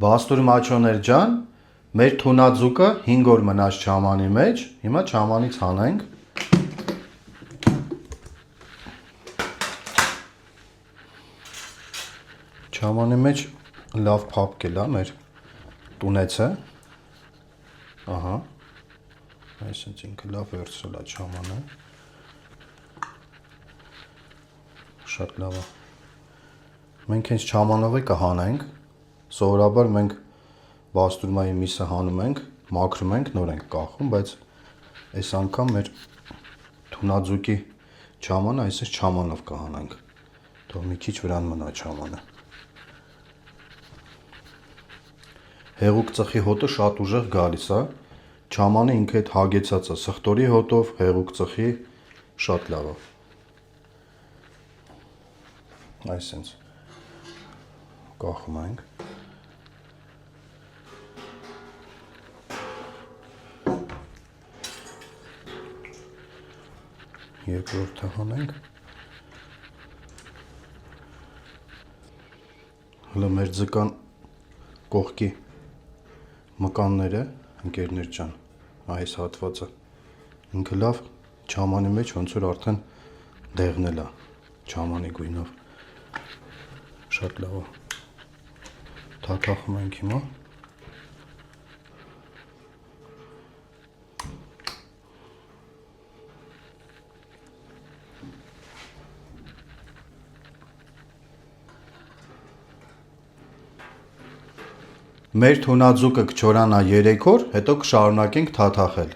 Բաստուր մաչոներ ջան, մեր թունաձուկը 5 օր մնաց չամանի մեջ, հիմա չամանից հանենք։ Չամանի մեջ լավ փափկել է մեր տունեցը, ահա, այսինքն ինքը լավ վերցրել է չամանը, շատ լավ է, մենք հենց չամանով է կհանենք, սովորաբար մենք բաստուրմայի միսը հանում ենք, մաքրում ենք, նոր ենք կախում, բայց այս անգամ մեր թունաձուկի չամանը այսպես չամանով կհանենք, թող մի քիչ վրան մնա չամանը։ Հեղուկ ծխի հոտը շատ ուժեղ գալիս է, չամանը ինքը հետ հագեցած է, սխտորի հոտով, հեղուկ ծխի շատ լավ է։ Այսինքն կախում ենք։ Երկրորդը հանենք։ Հələ մեր ձկան կողքի մկանները, ընկերներ ջան, այս հատվածը, ինքը լավ չամանի մեջ ոնց որ արդեն դեղնել է, չամանի գույնով, շատ լավ է, թաթախում ենք հիմա։ Մեր թունաձուկը կչորանա 3 օր, հետո կշարունակենք թաթախել։